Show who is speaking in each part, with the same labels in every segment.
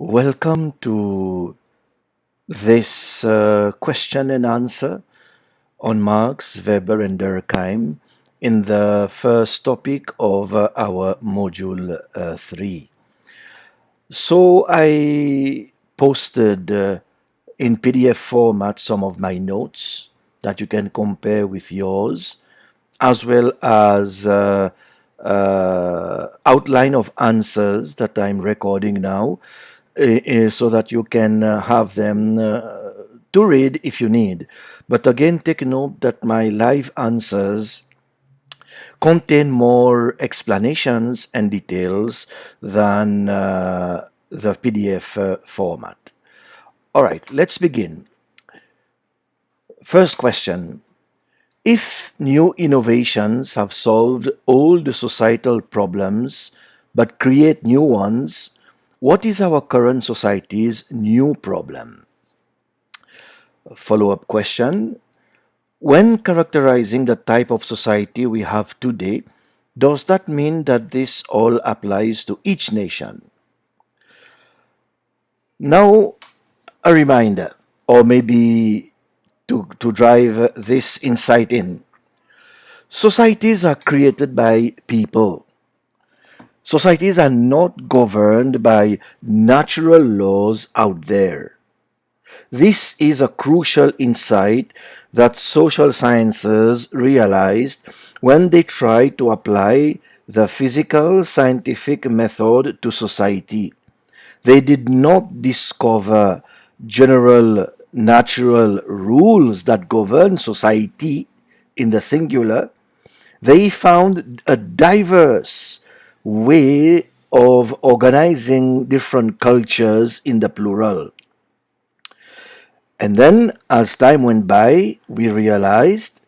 Speaker 1: Welcome to this question and answer on Marx, Weber, and Durkheim in the first topic of our module 3. So I posted in PDF format some of my notes that you can compare with yours, as well as outline of answers that I'm recording now, so that you can have them to read if you need. But again, take note that my live answers contain more explanations and details than the PDF format. All right, let's begin. First question. If new innovations have solved old societal problems but create new ones, what is our current society's new problem? Follow-up question. When characterizing the type of society we have today, does that mean that this all applies to each nation? Now, a reminder, or maybe to drive this insight in. Societies are created by people. Societies are not governed by natural laws out there. This is a crucial insight that social sciences realized when they tried to apply the physical scientific method to society. They did not discover general natural rules that govern society in the singular. They found a diverse way of organizing different cultures in the plural. And then, as time went by, we realized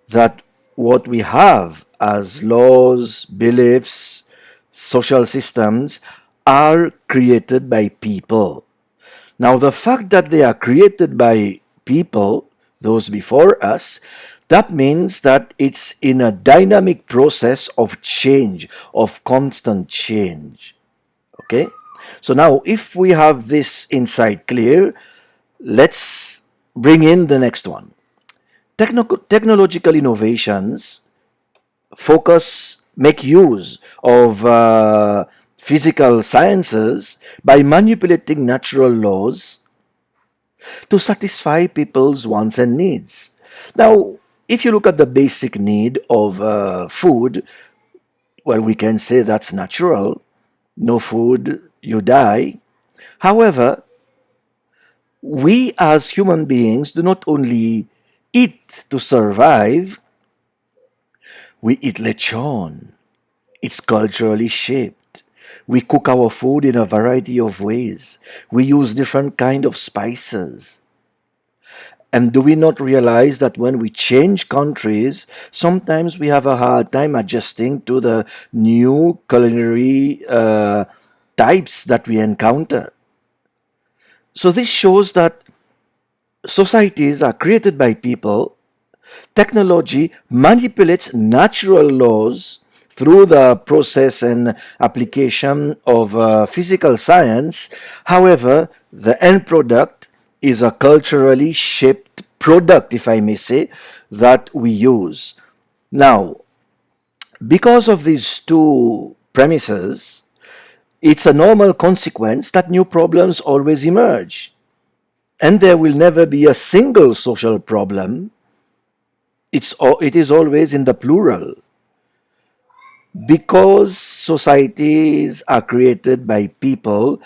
Speaker 1: that what we have as laws, beliefs, social systems are created by people. Now, the fact that they are created by people, those before us, that means that it's in a dynamic process of change, of constant change. Okay? So now, if we have this insight clear, let's bring in the next one. Technological innovations make use of physical sciences by manipulating natural laws to satisfy people's wants and needs. Now, if you look at the basic need of food, well, we can say that's natural. No food, you die. However, we as human beings do not only eat to survive, we eat lechon. It's culturally shaped. We cook our food in a variety of ways. We use different kind of spices. And do we not realize that when we change countries, sometimes we have a hard time adjusting to the new culinary types that we encounter? So this shows that societies are created by people. Technology manipulates natural laws through the process and application of physical science. However, the end product is a culturally shaped product, if I may say, that we use. Now, because of these two premises, it's a normal consequence that new problems always emerge. And there will never be a single social problem. It is always in the plural. Because societies are created by people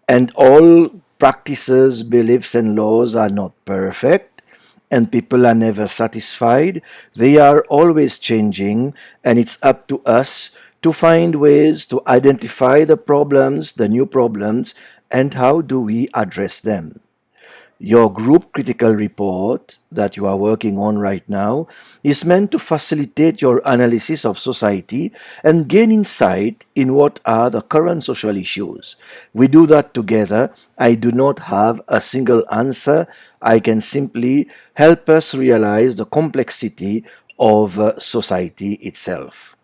Speaker 1: and all practices, beliefs, and laws are not perfect, and people are never satisfied, they are always changing, and it's up to us to find ways to identify the problems, the new problems, and how do we address them. Your group critical report that you are working on right now is meant to facilitate your analysis of society and gain insight in what are the current social issues. We do that together. I do not have a single answer. I can simply help us realize the complexity of society itself.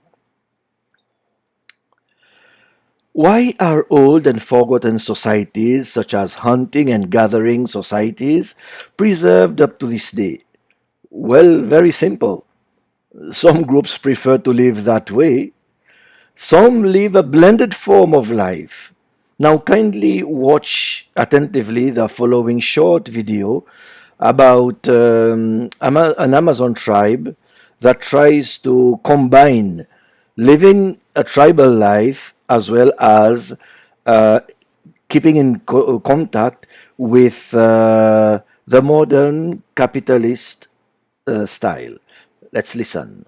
Speaker 1: Why are old and forgotten societies, such as hunting and gathering societies, preserved up to this day? Well, very simple. Some groups prefer to live that way. Some live a blended form of life. Now, kindly watch attentively the following short video about an Amazon tribe that tries to combine living a tribal life as well as uh, keeping in contact with the modern capitalist style. Let's listen.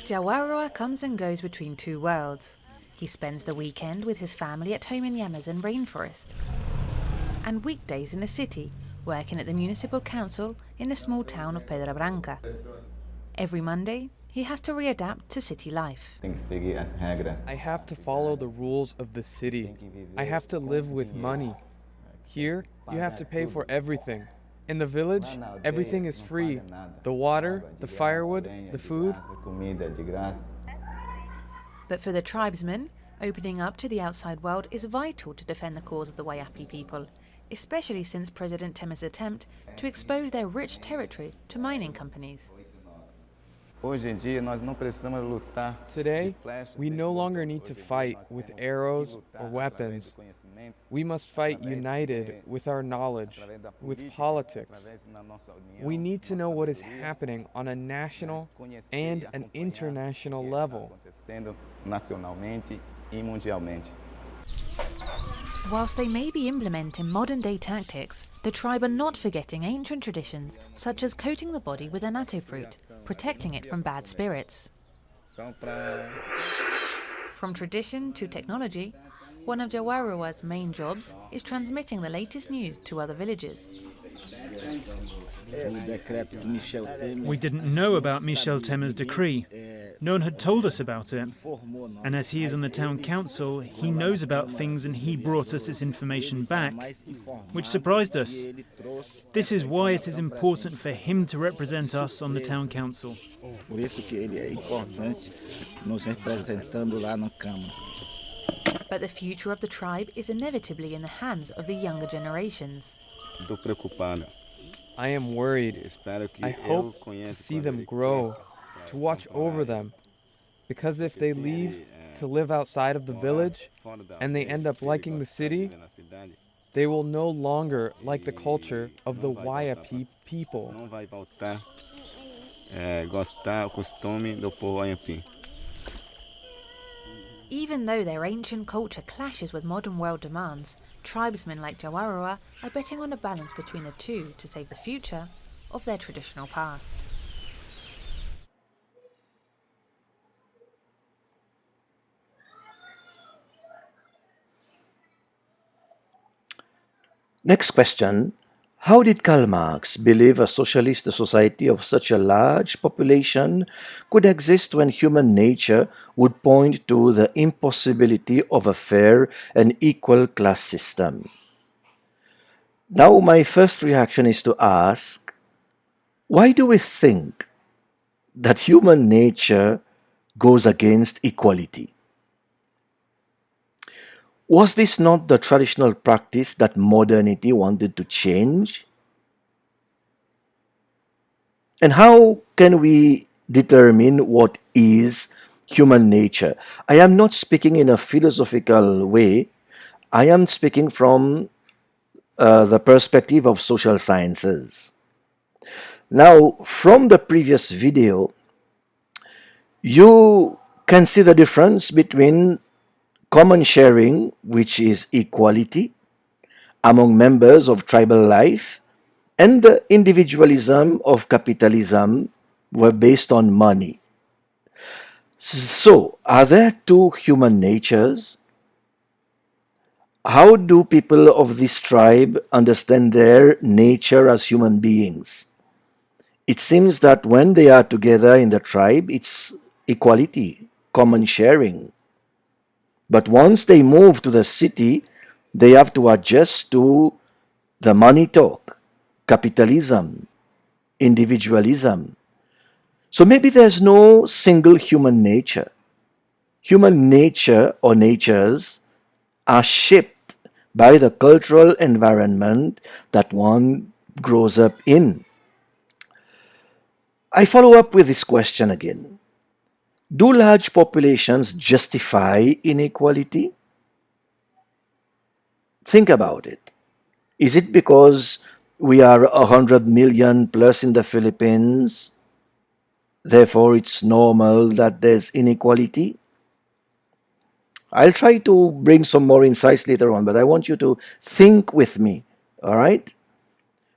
Speaker 2: Jawaroa comes and goes between two worlds. He spends the weekend with his family at home in the Amazon rainforest, and weekdays in the city, working at the municipal council in the small town of Pedra Branca. Every Monday, he has to readapt to city life.
Speaker 3: I have to follow the rules of the city. I have to live with money. Here, you have to pay for everything. In the village, everything is free. The water, the firewood, the food.
Speaker 2: But for the tribesmen, opening up to the outside world is vital to defend the cause of the Waiapi people, especially since President Temer's attempt to expose their rich territory to mining companies.
Speaker 3: Today, we no longer need to fight with arrows or weapons. We must fight united with our knowledge, with politics. We need to know what is happening on a national and an international level.
Speaker 2: Whilst they may be implementing modern-day tactics, the tribe are not forgetting ancient traditions such as coating the body with annatto fruit, protecting it from bad spirits. From tradition to technology, one of Jawaroa's main jobs is transmitting the latest news to other villages.
Speaker 4: We didn't know about Michel Temer's decree. No one had told us about it. And as he is on the town council, he knows about things and he brought us this information back, which surprised us. This is why it is important for him to represent us on the town council.
Speaker 2: But the future of the tribe is inevitably in the hands of the younger generations.
Speaker 3: I am worried. I hope to see them grow, to watch over them. Because if they leave to live outside of the village and they end up liking the city, they will no longer like the culture of the Waiapi people.
Speaker 2: Even though their ancient culture clashes with modern world demands, tribesmen like Jawaroa are betting on a balance between the two to save the future of their traditional past.
Speaker 1: Next question. How did Karl Marx believe a socialist society of such a large population could exist when human nature would point to the impossibility of a fair and equal class system? Now, my first reaction is to ask, why do we think that human nature goes against equality? Was this not the traditional practice that modernity wanted to change? And how can we determine what is human nature? I am not speaking in a philosophical way. I am speaking from the perspective of social sciences. Now, from the previous video, you can see the difference between common sharing, which is equality among members of tribal life, and the individualism of capitalism were based on money. So, are there two human natures? How do people of this tribe understand their nature as human beings? It seems that when they are together in the tribe, it's equality, common sharing. But once they move to the city, they have to adjust to the money talk, capitalism, individualism. So maybe there's no single human nature. Human nature or natures are shaped by the cultural environment that one grows up in. I follow up with this question again. Do large populations justify inequality? Think about it. Is it because we are 100 million plus in the Philippines, therefore it's normal that there's inequality? I'll try to bring some more insights later on, but I want you to think with me, all right?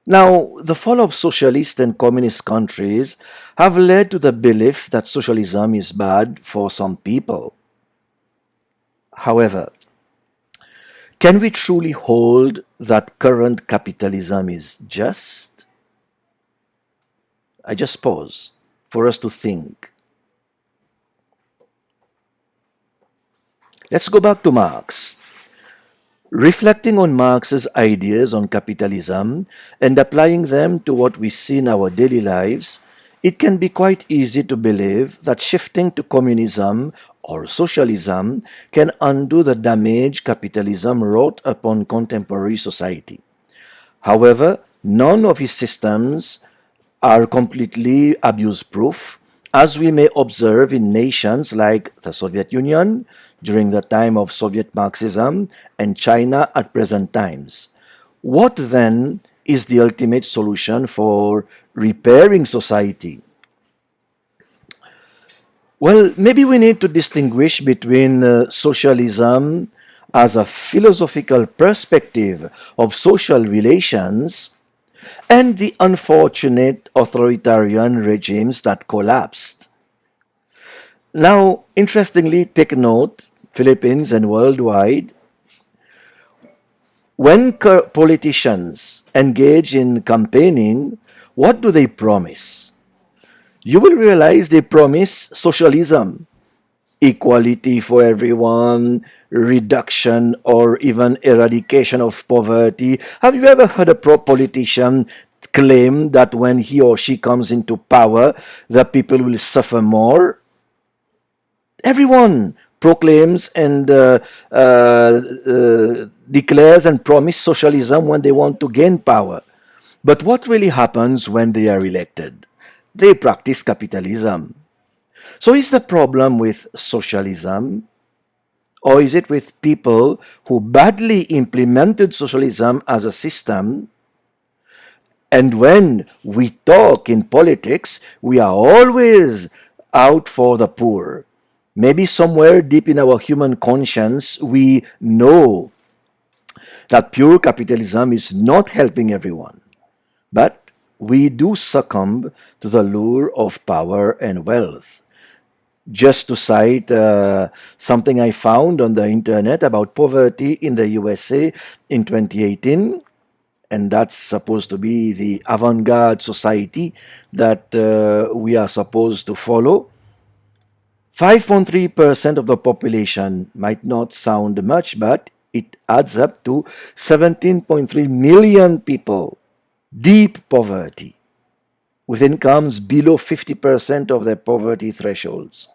Speaker 1: Now, the fall of socialist and communist countries have led to the belief that socialism is bad for some people. However, can we truly hold that current capitalism is just? I just pause for us to think. Let's go back to Marx. Reflecting on Marx's ideas on capitalism and applying them to what we see in our daily lives, it can be quite easy to believe that shifting to communism or socialism can undo the damage capitalism wrought upon contemporary society. However, none of his systems are completely abuse proof, as we may observe in nations like the Soviet Union during the time of Soviet Marxism and China at present times. What then is the ultimate solution for repairing society? Well, maybe we need to distinguish between socialism as a philosophical perspective of social relations and the unfortunate authoritarian regimes that collapsed. Now, interestingly, take note, Philippines and worldwide, when politicians engage in campaigning, what do they promise? You will realize they promise socialism, equality for everyone, reduction or even eradication of poverty. Have you ever heard a politician claim that when he or she comes into power, the people will suffer more? Everyone proclaims and declares and promises socialism when they want to gain power. But what really happens when they are elected? They practice capitalism. So is the problem with socialism, or is it with people who badly implemented socialism as a system? And when we talk in politics, we are always out for the poor. Maybe somewhere deep in our human conscience, we know that pure capitalism is not helping everyone. But we do succumb to the lure of power and wealth. Just to cite something I found on the internet about poverty in the USA in 2018, and that's supposed to be the avant-garde society that we are supposed to follow. 5.3% of the population might not sound much, but it adds up to 17.3 million people. Deep poverty, with incomes below 50% of their poverty thresholds.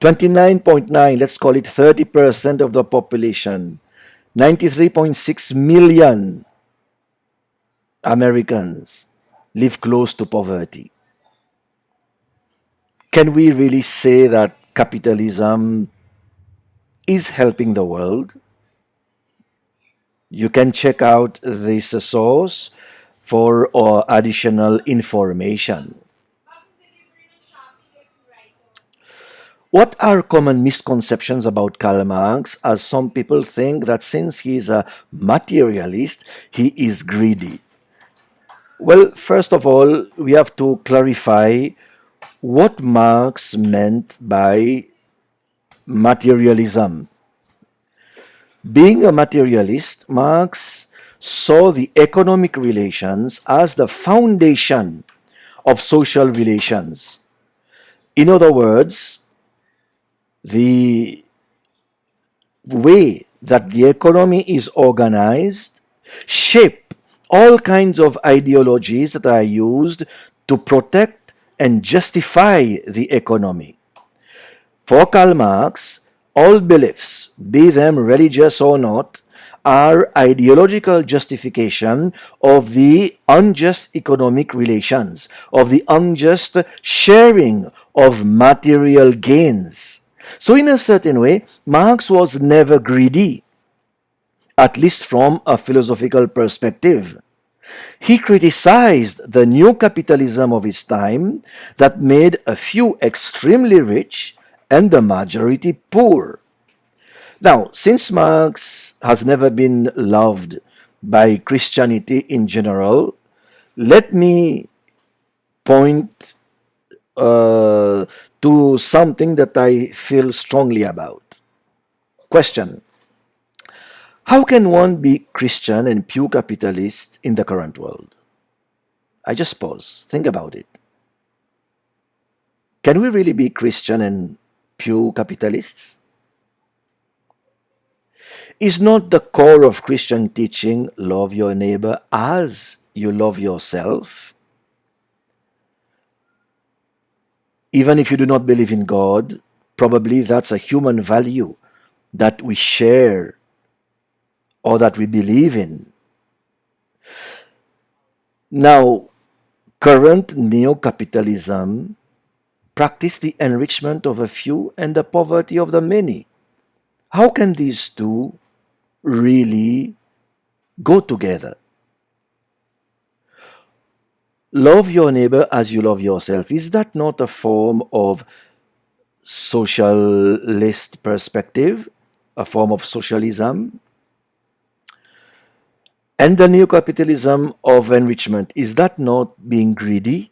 Speaker 1: 29.9, let's call it 30% of the population, 93.6 million Americans live close to poverty. Can we really say that capitalism is helping the world? You can check out this source for additional information. What are common misconceptions about Karl Marx, as some people think that since he is a materialist, he is greedy? Well, first of all, we have to clarify what Marx meant by materialism. Being a materialist, Marx saw the economic relations as the foundation of social relations. In other words, the way that the economy is organized shape all kinds of ideologies that are used to protect and justify the economy. For Karl Marx, all beliefs, be them religious or not, are ideological justification of the unjust economic relations, of the unjust sharing of material gains. So in a certain way, Marx was never greedy, at least from a philosophical perspective. He criticized the new capitalism of his time that made a few extremely rich and the majority poor. Now, since Marx has never been loved by Christianity in general, let me point to something that I feel strongly about. Question: how can one be Christian and pure capitalist in the current world? I just pause. Think about it. Can we really be Christian and pure capitalists? Is not the core of Christian teaching love your neighbor as you love yourself? Even if you do not believe in God, probably that's a human value that we share or that we believe in. Now, current neo-capitalism practice the enrichment of a few and the poverty of the many. How can these two really go together? Love your neighbor as you love yourself. Is that not a form of socialist perspective, a form of socialism? And the neo-capitalism of enrichment, is that not being greedy?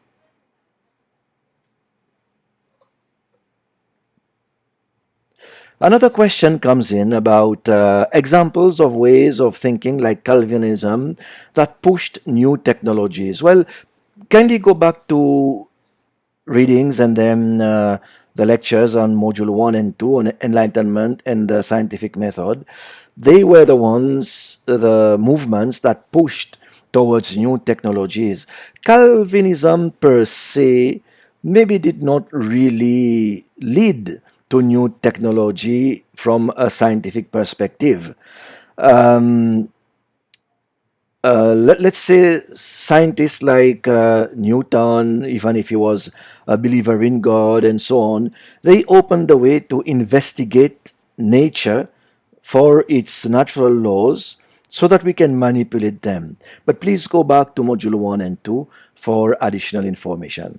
Speaker 1: Another question comes in about examples of ways of thinking like Calvinism that pushed new technologies. Well, kindly go back to readings and then the lectures on Module 1 and 2 on enlightenment and the scientific method. They were the ones, the movements that pushed towards new technologies. Calvinism per se maybe did not really lead to new technology from a scientific perspective. Let's say scientists like Newton, even if he was a believer in God and so on, they opened the way to investigate nature for its natural laws so that we can manipulate them. But please go back to Module 1 and 2 for additional information.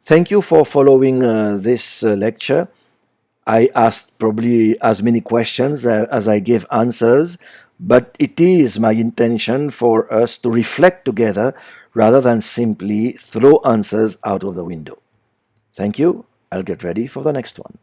Speaker 1: Thank you for following this lecture. I asked probably as many questions as I gave answers, but it is my intention for us to reflect together rather than simply throw answers out of the window. Thank you. I'll get ready for the next one.